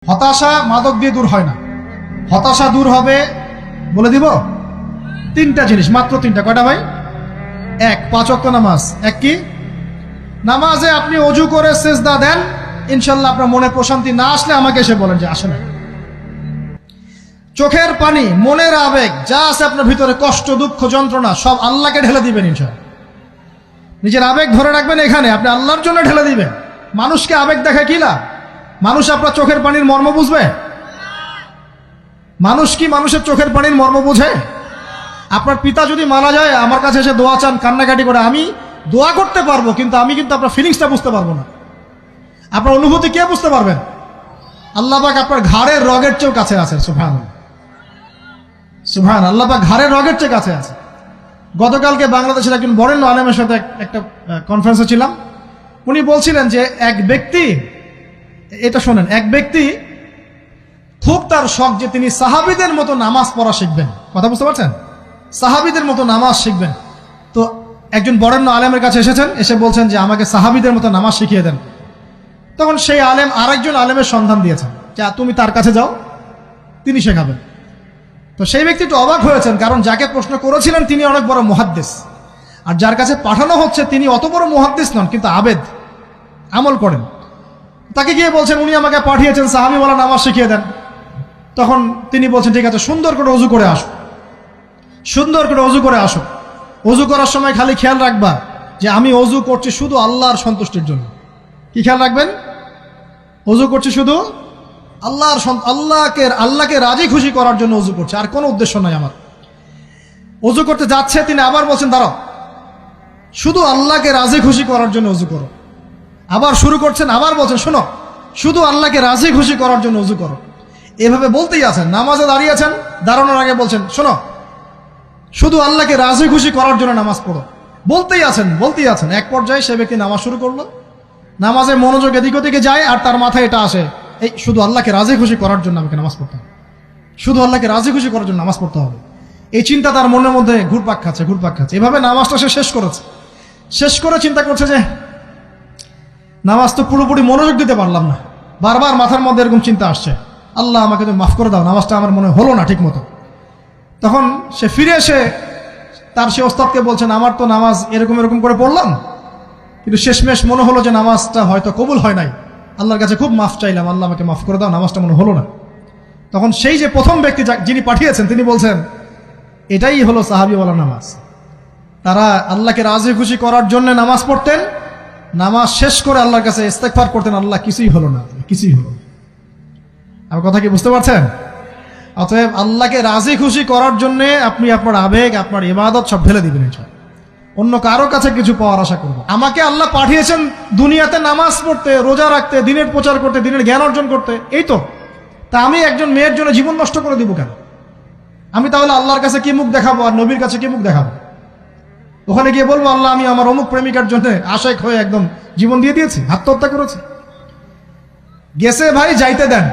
হতাশা মাদক দিয়ে দূর হয় না। হতাশা দূর হবে, বলে দিব, তিনটা জিনিস, মাত্র তিনটা। কয়টা ভাই? এক, 5 ওয়াক্ত নামাজ। এক কি? নামাজে আপনি অজু করে সেজদা দেন, ইনশাল্লাহ আপনার মনে প্রশান্তি না আসলে আমাকে এসে বলেন যে আসে না। চোখের পানি, মনের আবেগ যা আছে আপনার ভিতরে, কষ্ট, দুঃখ, যন্ত্রণা, সব আল্লাহকে ঢেলে দিবেন ইনশাল্লাহ। নিজের আবেগ ধরে রাখবেন এখানে, আপনি আল্লাহর জন্য ঢেলে দিবেন। মানুষকে আবেগ দেখা কি লাভ? মানুষ আপনার চোখের পানির মর্ম বুঝবে? মানুষ কি মানুষের চোখের পানির মর্ম বুঝে? আপনার পিতা যদি মারা যায়, আমার কাছে এসে দোয়া চান কান্নাকাটি করে, আমি দোয়া করতে পারবো, কিন্তু আমি কিন্তু আপনার ফিলিংসটা বুঝতে পারবো না। আপনার অনুভূতি কে বুঝতে পারবেন? আল্লাহ পাক আপনার ঘাড়ের রগের চেয়েও কাছে আছেন। সুবহানাল্লাহ, সুবহান। আল্লাহ পাক ঘাড়ের রগের চেয়ে কাছে আছে। গতকালকে বাংলাদেশের একজন বরেণ্য আলেমের সাথে একটা কনফারেন্সে ছিলাম। উনি বলছিলেন যে এক ব্যক্তি, এটা শোনেন, এক ব্যক্তি খুব তার শখ যে তিনি সাহাবীদের মতো নামাজ পড়া শিখবেন। কথা বুঝতে পারছেন? সাহাবীদের মতো নামাজ শিখবেন। তো একজন বরেণ্য আলেমের কাছে এসেছেন, এসে বলছেন যে আমাকে সাহাবীদের মতো নামাজ শিখিয়ে দেন। তখন সেই আলেম আরেকজন আলেমের সন্ধান দিয়েছেন, যে তুমি তার কাছে যাও, তিনি শেখাবেন। তো সেই ব্যক্তি একটু অবাক হয়েছেন, কারণ যাকে প্রশ্ন করেছিলেন তিনি অনেক বড় মুহাদ্দিস, আর যার কাছে পাঠানো হচ্ছে তিনি অত বড় মুহাদ্দিস নন, কিন্তু আবেদ, আমল করেন। তাকে গিয়ে বলছেন উনি আমাকে পাঠিয়েছেন সাহাবীওয়ালা নামাজ শিখিয়ে দেন। তখন তিনি বলছেন ঠিক আছে, সুন্দর করে অজু করে আসো, সুন্দর করে অজু করে আসো। অজু করার সময় খালি খেয়াল রাখবা যে আমি অজু করছি শুধু আল্লাহর সন্তুষ্টির জন্য। কি খেয়াল রাখবেন? অজু করছি শুধু আল্লাহকে রাজি খুশি করার জন্য অজু করছে, আর কোনো উদ্দেশ্য নাই আমার। অজু করতে যাচ্ছে, তিনি আবার বলছেন দাঁড়াও, শুধু আল্লাহকে রাজি খুশি করার জন্য অজু করো। আবার শুরু করছেন, আবার বলছেন শোনো, শুধু আল্লাহকে রাজি খুশি করার জন্য অজু করো। এভাবে বলতেই আছেন। নামাজে দাঁড়িয়েছেন, দাঁড়ানোর আগে বলছেন শোনো, শুধু আল্লাহকে রাজি খুশি করার জন্য নামাজ পড়ো। বলতেই আছেন। এক পর্যায়ে সে ব্যক্তি নামাজ শুরু করলো। নামাজে মনোযোগ এদিক ওদিকে যায়, আর তার মাথায় এটা আসে, এই শুধু আল্লাহকে রাজি খুশি করার জন্য আমাকে নামাজ পড়তে হবে, শুধু আল্লাহকে রাজি খুশি করার জন্য নামাজ পড়তে হবে। এই চিন্তা তার মনের মধ্যে ঘুরপাক খাচ্ছে। এভাবে নামাজটা সে শেষ করেছে। শেষ করে চিন্তা করছে যে নামাজ তো পুরোপুরি মনোযোগ দিতে পারলাম না। বারবার মাথার মধ্যে এরকম চিন্তা আসছে, আল্লাহ আমাকে তো মাফ করে দাও, নামাজটা আমার মনে হলো না ঠিক মতো। তখন সে ফিরে এসে তার সে ওস্তাদকে বলছেন আমার তো নামাজ এরকম করে পড়লাম, কিন্তু শেষমেশ মনে হলো যে নামাজটা হয়তো কবুল হয় নাই। আল্লাহর কাছে খুব মাফ চাইলাম, আল্লাহ আমাকে মাফ করে দাও, নামাজটা মনে হলো না। তখন সেই যে প্রথম ব্যক্তি যিনি পাঠিয়েছেন তিনি বলছেন এটাই হলো সাহাবীওয়ালা নামাজ। তারা আল্লাহকে রাজি খুশি করার জন্য নামাজ পড়তেন, নামাজ শেষ করে আল্লাহর কাছে ইস্তেগফার করতেন, আল্লাহ কিছুই হলো না, কিছুই হলো না। আমার কথা কি বুঝতে পারছেন? অতএব আল্লাহকে রাজি খুশি করার জন্য আপনি আপনার আবেগ, আপনার ইবাদত সব ঢেলে দিবেন, অন্য কারো কাছে কিছু পাওয়ার আশা করব। আমাকে আল্লাহ পাঠিয়েছেন দুনিয়াতে নামাজ পড়তে, রোজা রাখতে, দিনের প্রচার করতে, দিনের জ্ঞান অর্জন করতে, এই তো। তা আমি একজন মেয়ের জন্য জীবন নষ্ট করে দিব কেন? আমি তাহলে আল্লাহর কাছে কি মুখ দেখাবো, আর নবীর কাছে কি মুখ দেখাবো? ওখানে গিয়ে বলবো আল্লাহ আমি আমার অমুক প্রেমিকার জন্য আশেক হয়ে একদম জীবন দিয়ে দিয়েছি, আত্মহত্যা করেছি। গেছে ভাই, যাইতে দেন।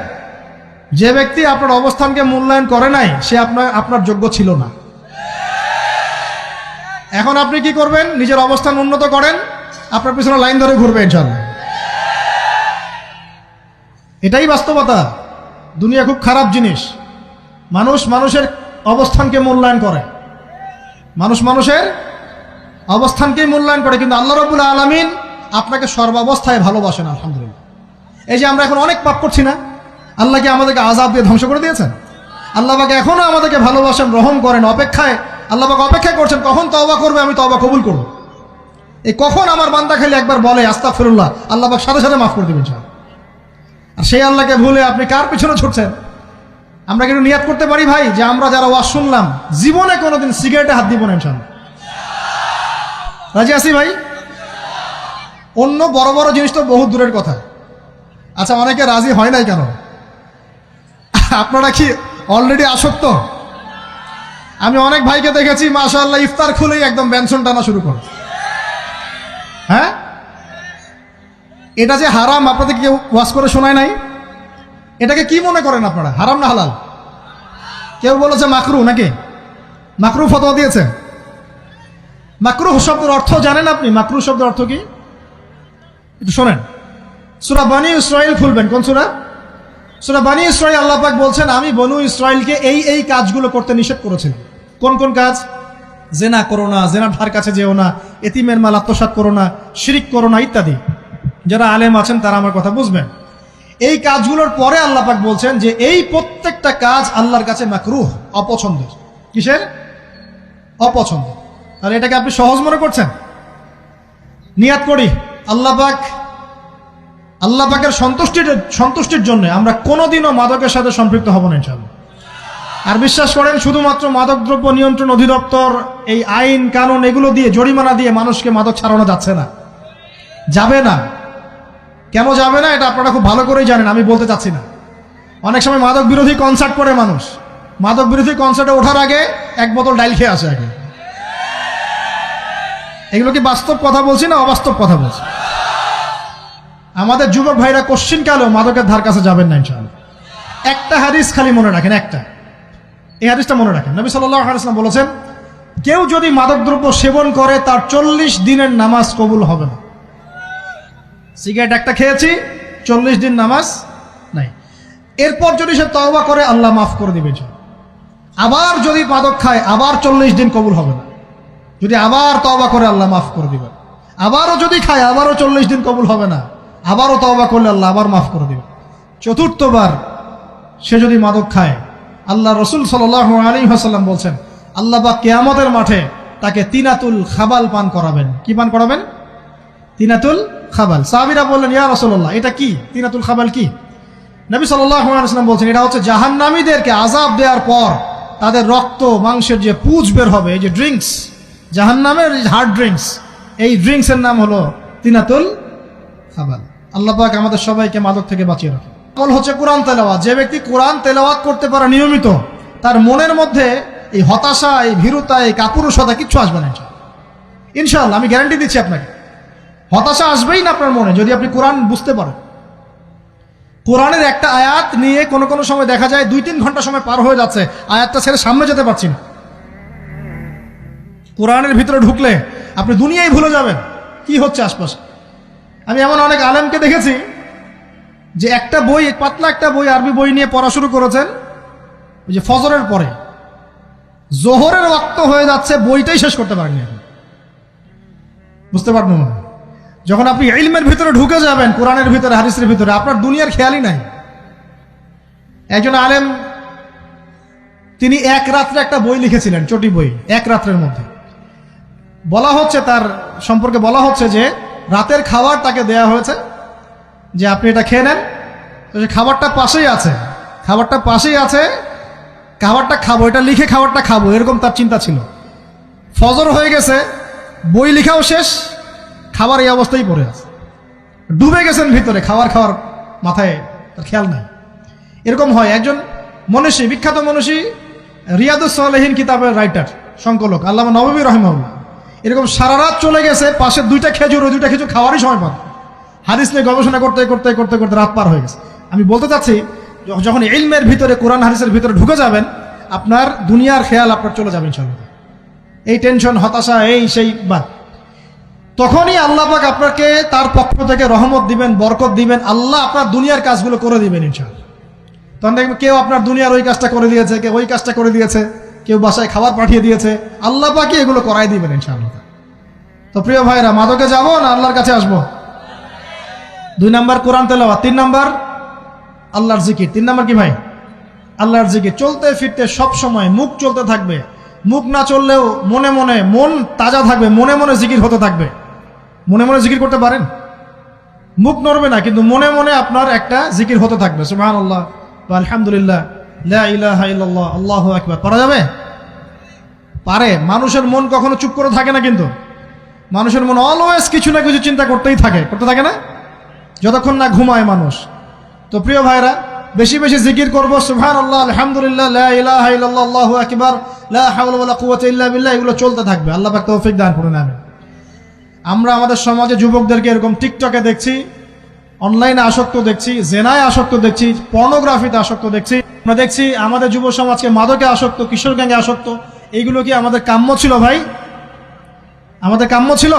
যে ব্যক্তি আপনার অবস্থানকে মূল্যায়ন করে নাই, সে আপনার যোগ্য ছিল না। এখন আপনি কি করবেন? নিজের অবস্থান উন্নত করেন, আপনার পিছনে লাইন ধরে ঘুরবে ইনশাআল্লাহ। এটাই বাস্তবতা। দুনিয়া খুব খারাপ জিনিস। মানুষের অবস্থানকে মূল্যায়ন করে, মানুষের অবস্থানকেই মূল্যায়ন করে, কিন্তু আল্লাহ রাব্বুল আলামিন আপনাকে সর্বাবস্থায় ভালোবাসেন। আলহামদুলিল্লাহ। এই যে আমরা এখন অনেক পাপ করছি না, আল্লাহ কি আমাদেরকে আযাব দিয়ে ধ্বংস করে দিয়েছেন? আল্লাহ পাক এখনো আমাদেরকে ভালোবাসেন, রহম করেন, আল্লাহ পাক অপেক্ষা করছেন কখন তওবা করবে, আমি তওবা কবুল করব। এই কখন আমার বান্দা খালি একবার বলে আস্তাগফিরুল্লাহ, আল্লাহ পাক সাথে সাথে মাফ করে দিবেন ইনশাআল্লাহ। আর সেই আল্লাহকে ভুলে আপনি কার পিছনে ছুটছেন? আমরা কিন্তু নিয়াত করতে পারি ভাই যে আমরা যারা ওয়াজ শুনলাম জীবনে কোনোদিন সিগারেটে হাত দিব না ইনশাআল্লাহ। রাজি আছি ভাই? অন্য বড় বড় জিনিস তো বহুত দূরের কথা। আচ্ছা, অনেকে রাজি হয় নাই কেন? আপনারা কি অলরেডি আসক্ত? আমি অনেক ভাইকে দেখেছি মাশাআল্লাহ ইফতার খুলেই একদম বেনসন টানা শুরু করে। হ্যাঁ, এটা যে হারাম আপনাদের কেউ ওয়াজ করে শোনায় নাই? এটাকে কি মনে করেন আপনারা, হারাম না হালাল? কেউ বলেছে মাকরু, নাকি মাকরু ফতোয়া দিয়েছে? মাকরুহ শব্দের অর্থ জানেন আপনি? মাকরুহ শব্দের অর্থ কি একটু শোনেন। সূরা বনী ইসরাঈল খুলবেন। কোন সূরা? সূরা বনী ইসরাঈল আল্লাহ পাক বলছেন, আমি বনু ইসরাইলকে এই কাজগুলো করতে নিষেধ করেছিলাম। কোন কোন কাজ? জেনা করো না, জেনার ধার কাছে যেও না, এতিমের মাল আত্মসাৎ করো না, শিরিক করো না ইত্যাদি। যারা আলেম আছেন তারা আমার কথা বুঝবেন। এই কাজগুলোর পরে আল্লাহ পাক বলছেন যে এই প্রত্যেকটা কাজ আল্লাহর কাছে মাকরুহ, অপছন্দের। কিসের? অপছন্দ। আর এটাকে আপনি সহজ মনে করছেন? নিয়াত করি আল্লাহ পাকের সন্তুষ্টির জন্য আমরা কোনোদিনও মাদকের সাথে সম্পৃক্ত হব না ইনশাআল্লাহ। আর বিশ্বাস করেন, শুধুমাত্র মাদকদ্রব্য নিয়ন্ত্রণ অধিদপ্তর এই আইন কানুন এগুলো দিয়ে, জরিমানা দিয়ে মানুষকে মাদক ছাড়ানো যাচ্ছে না, যাবে না। কেন যাবে না এটা আপনারা খুব ভালো করেই জানেন, আমি বলতে চাচ্ছি না। অনেক সময় মাদক বিরোধী কনসার্ট করে মানুষ, মাদক বিরোধী কনসার্টে ওঠার আগে এক বোতল ডাইল খেয়ে আসে আগে। এগুলো কি বাস্তব কথা বলছি না অবাস্তব কথা বলছি? আমাদের যুবক ভাইরা কোশ্চিন কালেও মাদকের ধার কাছে যাবেন না ইনশাআল্লাহ। একটা হাদিস খালি মনে রাখেন, এই হাদিসটা মনে রাখেন। নবী সাল্লাল্লাহু আলাইহি ওয়াসাল্লাম বলেছেন, কেউ যদি মাদকদ্রব্য সেবন করে তার 40 দিনের নামাজ কবুল হবে না। সিগারেট একটা খেয়েছি, 40 দিন নামাজ নাই। এরপর যদি সে তওবা করে আল্লাহ মাফ করে দিবেন। আবার যদি মাদক খায় আবার 40 দিন কবুল হবে না। যদি আবার তওবা করে আল্লাহ মাফ করে দিবেন। আবারও যদি খায় আবারও 40 দিন কবুল হবে না। আবারও তওবা করলে আল্লাহ আবার মাফ করে দিবেন। চতুর্থবার সে যদি মাদক খায়, আল্লাহ রসুল সাল্লাল্লাহু আলাইহি ওয়াসাল্লাম বলছেন, আল্লাহ পাক কিয়ামতের মাঠে তাকে তিনাতুল খাবাল পান করাবেন। কি পান করাবেন? তিনাতুল খাবাল। সাহাবীরা বললেন, ইয়া রাসূলুল্লাহ, এটা কি? তিনাতুল খাবাল কি? নবী সাল্লাল্লাহু আলাইহি ওয়াসাল্লাম বলছেন, এটা হচ্ছে জাহান্নামীদেরকে আযাব দেওয়ার পর তাদের রক্ত মাংসের যে পুঁজ বের হবে, এই যে ড্রিঙ্কস, জাহান্নামের হার্ড ড্রিঙ্কস, এই ড্রিঙ্কসের নাম হলো তিনাতুল খাবাল। আল্লাহ পাক আমাদের সবাইকে মাদক থেকে বাঁচিয়ে রাখেন। আমল হচ্ছে কোরআন তেলাওয়াত। যে ব্যক্তি কোরআন তেলাওয়াত করতে পারে নিয়মিত, তার মনের মধ্যে এই হতাশা, এই ভীরুতা, এই কাপুরুষতা কিচ্ছু আসবে না ইনশাআল্লাহ। আমি গ্যারান্টি দিচ্ছি আপনাকে, হতাশা আসবেই না আপনার মনে যদি আপনি কোরআন বুঝতে পারেন। কোরআনের একটা আয়াত নিয়ে কোনো সময় দেখা যায় 2-3 ঘন্টা সময় পার হয়ে যাচ্ছে, আয়াতটা ছেড়ে সামনে যেতে পারছি না। কোরআনের ভিতরে ঢুকলে আপনি দুনিয়ায় ভুলে যাবেন কি হচ্ছে আশপাশে। আমি এমন অনেক আলেমকে দেখেছি যে একটা বই, পাতলা একটা বই, আরবি বই নিয়ে পড়া শুরু করেছেন, ওই যে ফজরের পরে জোহরের ওয়াক্ত হয়ে যাচ্ছে, বইটাই শেষ করতে পারেননি। বুঝতে পারবেন? যখন আপনি ইলমের ভিতরে ঢুকে যাবেন, কোরআনের ভিতরে, হাদিসের ভিতরে, আপনার দুনিয়ার খেয়ালই নাই। একজন আলেম, তিনি এক রাত্রে একটা বই লিখেছিলেন, চটি বই, এক রাত্রের মধ্যে। বলা হচ্ছে, তার সম্পর্কে বলা হচ্ছে যে রাতের খাবার তাকে দেয়া হয়েছে যে আপনি এটা খেয়ে নেন। তো সে খাবারটা পাশেই আছে, খাবারটা খাবো, এটা লিখে খাবারটা খাবো, এরকম তার চিন্তা ছিল। ফজর হয়ে গেছে, বই লিখাও শেষ, খাবার এই অবস্থায় পড়ে আছে, ডুবে গেছেন ভিতরে, খাওয়ার মাথায় তার খেয়াল নাই। এরকম হয়। একজন মনীষী, বিখ্যাত মনীষী, রিয়াদুস সালেহীন কিতাবের রাইটার, সংকলক আল্লামা নববী রাহিমাহুল্লাহ, এরকম সারা রাত চলে গেছে, পাশে 2টা খেজুর, ওই 2টা খেজুর খাওয়ারই সময় পান। হাদিস নিয়ে গবেষণা করতে রাত পার হয়ে গেছে। আমি বলতে চাচ্ছি, যখন ইলমের ভিতরে, কোরআন হাদিসের ভিতরে ঢুকে যাবেন, আপনার দুনিয়ার খেয়াল আপনার চলে যাবে ইনশাআল্লাহ। এই টেনশন, হতাশা, এই সেই বাদ, তখনই আল্লাহ পাক আপনাকে তার পক্ষ থেকে রহমত দিবেন, বরকত দিবেন, আল্লাহ আপনার দুনিয়ার কাজগুলো করে দিবেন ইনশাআল্লাহ। তখন দেখবেন কেউ আপনার দুনিয়ার ওই কাজটা করে দিয়েছে, কেউ ওই কাজটা করে দিয়েছে, কেউ বাসায় খাবার পাঠিয়ে দিয়েছে, আল্লাহ পাকই এগুলো করাই দিবেন ইনশাআল্লাহ। তো প্রিয় ভাইরা, মাদকে যাব না আল্লাহর কাছে আসবো? 2 নাম্বার কোরআন তেলাওয়াত, 3 নাম্বার আল্লাহর জিকির। 3 নাম্বার কি ভাই? আল্লাহর জিকির। চলতে ফিরতে সব সময় মুখ চলতে থাকবে, মুখ না চললেও মনে মনে মন তাজা থাকবে, মনে মনে জিকির হতে থাকবে। মনে মনে জিকির করতে পারেন? মুখ নড়বে না, কিন্তু মনে মনে আপনার একটা জিকির হতে থাকবে, সুবহানাল্লাহ বা আলহামদুলিল্লাহ, লা ইলাহা ইল্লাল্লাহ, আল্লাহু আকবার। পারা যাবে? পারে। মানুষের মন কখনো চুপ করে থাকে না, কিন্তু মানুষের মন অলওয়েজ কিছু না কিছু চিন্তা করতে থাকে না, যতক্ষণ না ঘুমায় মানুষ। তো প্রিয় ভাইরা, বেশি বেশি জিকির করবো, সুবহানাল্লাহ, আলহামদুলিল্লাহ, লা ইলাহা ইল্লাল্লাহ, আল্লাহু আকবার, লা হাওলা ওয়ালা কুওয়াতা ইল্লা বিল্লাহ, এগুলো চলতে থাকবে। আল্লাহ পাক তৌফিক দান করুন, আমিন। আমরা আমাদের সমাজে যুবকদেরকে এরকম টিকটকে দেখছি, অনলাইনে আসক্ত দেখছি, জেনায় আসক্ত দেখছি, পর্নোগ্রাফিতে আসক্ত দেখছি। আমরা দেখছি আমাদের যুব সমাজকে মাদকে আসক্ত, কিশোর গ্যাংয়ে আসক্ত। এইগুলো কি আমাদের কাম্য ছিল ভাই? আমাদের কাম্য ছিল?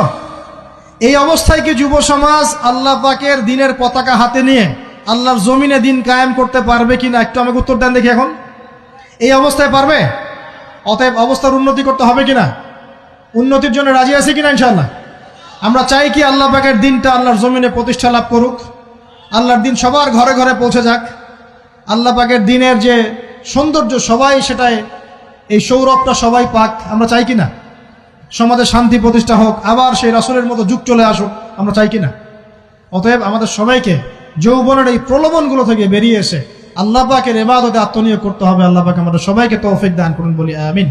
এই অবস্থায় কি যুব সমাজ আল্লাহ পাকের দ্বীনের পতাকা হাতে নিয়ে আল্লাহর জমিনে দিন কায়েম করতে পারবে কিনা একটু আমাকে উত্তর দেন দেখি। এখন এই অবস্থায় পারবে? অতএব অবস্থার উন্নতি করতে হবে কিনা? উন্নতির জন্য রাজি আছি কিনা ইনশাআল্লাহ? আমরা চাই কি আল্লাহ পাকের দিনটা আল্লাহর জমিনে প্রতিষ্ঠা লাভ করুক, আল্লাহর দিন সবার ঘরে ঘরে পৌঁছে যাক, আল্লাহ পাকের দিনের যে সৌন্দর্য সবাই সেটাই, এই সৌরভটা সবাই পাক। আমরা চাই কিনা সমাজে শান্তি প্রতিষ্ঠা হোক, আবার সেই রাসূলের মতো যুগ চলে আসুক? আমরা চাই কিনা? অতএব আমাদের সবাইকে যৌবনের এই প্রলোভনগুলো থেকে বেরিয়ে এসে আল্লাহ পাকের ইবাদতে আত্মনিয়োগ করতে হবে। আল্লাহ পাক আমাদের সবাইকে তৌফিক দান করুন, বলি আমিন।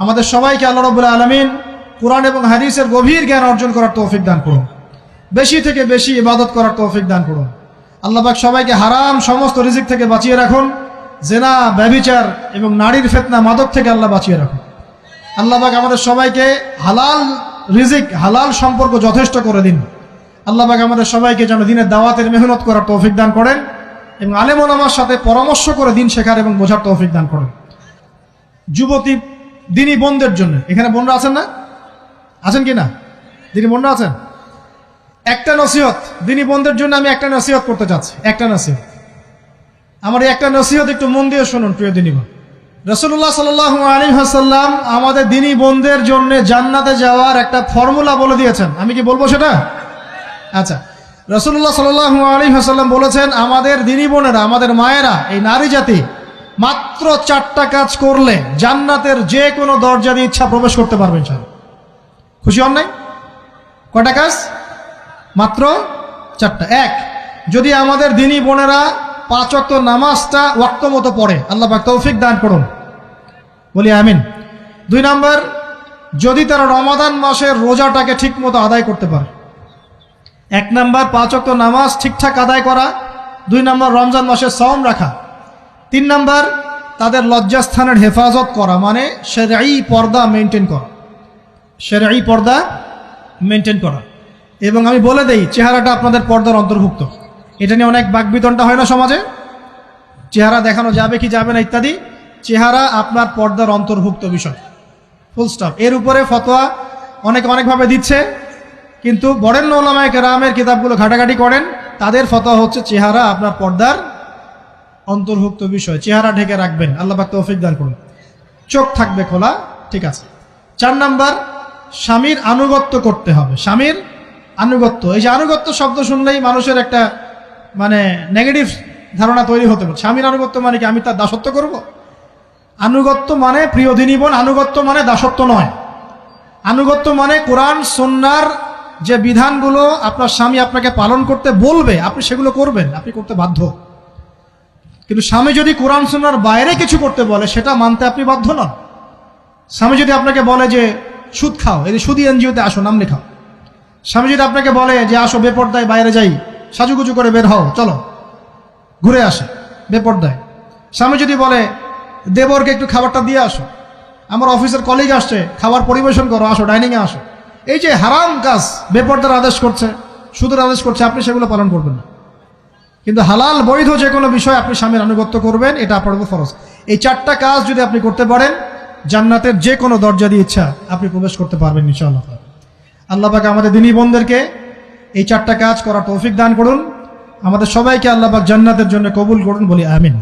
আমাদের সবাইকে আল্লাহ রাব্বুল আলামিন কুরআন এবং হাদিসের গভীর জ্ঞান অর্জন করার তৌফিক দান করুন, বেশি থেকে বেশি ইবাদত করার তৌফিক দান করুন। আল্লাহ পাক সবাইকে হারাম সমস্ত রিজিক থেকে বাঁচিয়ে রাখুন, জেনা, ব্যভিচার এবং নারীর ফিতনা, মাদক থেকে আল্লাহ বাঁচিয়ে রাখুন। আল্লাহ পাক আমাদের সবাইকে হালাল রিজিক, হালাল সম্পর্ক যথেষ্ট করে দিন। আল্লাহ পাক আমাদের সবাইকে যেন দিনের দাওয়াতের মেহনত করার তৌফিক দান করেন এবং আলেম ওলামার সাথে পরামর্শ করে দিন শেখার এবং বোঝার তৌফিক দান করেন। যুবতী দিনী বোনদের জন্য, এখানে বোনরা আছেন না? আছেন কি না? দিনী বোনরা আছেন? একটা নসিহত দিনী বোনদের জন্য আমি একটা নসিহত করতে চাচ্ছি, একটা নসিহত। আমার এই একটা নসিহত একটু মন দিয়ে শুনুন প্রিয় দিনী বোন। রাসূলুল্লাহ সাল্লাল্লাহু আলাইহি ওয়াসাল্লাম আমাদের দিনী বোনদের জন্য জান্নাতে যাওয়ার একটা ফর্মুলা বলে দিয়েছেন। আমি কি বলবো সেটা? আচ্ছা, রাসূলুল্লাহ সাল্লাল্লাহু আলাইহি ওয়াসাল্লাম বলেছেন আমাদের দিনী বোনেরা, আমাদের মায়েরা, এই নারী জাতি মাত্র 4টা কাজ করলে জান্নাতের যে কোনো দরজা দিয়ে ইচ্ছা প্রবেশ করতে পারবে ইনশাআল্লাহ। খুশি হন নাই? কয়টা কাজ? মাত্র 4টা। এক, যদি আমাদের দিনী বোনেরা 5 ওয়াক্ত নামাজটা ওয়াক্ত মতো পড়ে, আল্লাহ পাক তৌফিক দান করুন, বলি আমিন। 2 নাম্বার, যদি তারা রমাদান মাসের রোজাটাকে ঠিক মতো আদায় করতে পারে। 1 নাম্বার 5 ওয়াক্ত নামাজ ঠিকঠাক আদায় করা, 2 নাম্বার রমজান মাসের সাওম রাখা, 3 নাম্বার তাদের লজ্জাস্থানের হেফাজত করা, মানে শরঈ পর্দা মেনটেন করা, শরঈ পর্দা মেনটেন করা। এবং আমি বলে দেই, চেহারাটা আপনাদের পর্দার অন্তর্ভুক্ত। এটা নিয়ে অনেক বাকবিতণ্ডা হয় না সমাজে, চেহারা দেখানো যাবে কি যাবে না ইত্যাদি। চেহারা আপনার পর্দার অন্তর্ভুক্ত বিষয়, ফুল স্টপ। এর উপরে ফতোয়া অনেকে অনেকভাবে দিচ্ছে, কিন্তু বরেণ্য উলামায়ে কেরামের কিতাবগুলো ঘাটাঘাটি করেন, তাদের ফতোয়া হচ্ছে চেহারা আপনার পর্দার অন্তর্ভুক্ত বিষয়, চেহারা ঢেকে রাখবেন, আল্লাহ পাক তৌফিক দান করুন। চোখ থাকবে খোলা, ঠিক আছে। 4 নাম্বার, স্বামীর আনুগত্য করতে হবে। স্বামীর আনুগত্য, এই যে আনুগত্য শব্দ শুনলেই মানুষের একটা মানে নেগেটিভ ধারণা তৈরি হতে পারে। স্বামীর আনুগত্য মানে কি আমি তার দাসত্ব করব? আনুগত্য মানে, প্রিয় দিনী বোন, আনুগত্য মানে দাসত্ব নয়। আনুগত্য মানে কোরআন সুন্নাহর যে বিধানগুলো আপনার স্বামী আপনাকে পালন করতে বলবে, আপনি সেগুলো করবেন, আপনি করতে বাধ্য। কিন্তু স্বামী যদি কোরআন সুন্নাহর বাইরে কিছু করতে বলে, সেটা মানতে আপনি বাধ্য নন। স্বামী যদি আপনাকে বলে যে সুদ খাও, এই যে সুদী এনজিওতে আসো, নাম লেখাও। স্বামী যদি আপনাকে বলে যে আসো বেপর্দায় বাইরে যাই, সাজুগুজু করে বের হও, চলো ঘুরে আসে বেপর্দায়। স্বামী যদি বলে দেবরকে একটু খাবারটা দিয়ে আসো, আমার অফিসের কলিগ আসছে, খাবার পরিবেশন করো, আসো ডাইনিংয়ে আসো। এই যে হারাম কাজ, বেপর্দার আদেশ করছে, সুদের আদেশ করছে, আপনি সেগুলো পালন করবেন না। কিন্তু হালাল বৈধ যে কোনো বিষয় আপনি স্বামীর আনুগত্য করবেন, এটা আপনার উপর ফরজ। এই 4টা কাজ যদি আপনি করতে পারেন, জান্নাতের যে কোনো দরজা দিয়ে ইচ্ছা আপনি প্রবেশ করতে পারবেন ইনশাআল্লাহ। আল্লাহ পাক আমাদের দিনী বোনদেরকে এই 4টা কাজ করার তৌফিক দান করুন। আমাদের সবাইকে আল্লাহ পাক জান্নাতের জন্য কবুল করুন, বলি আমিন।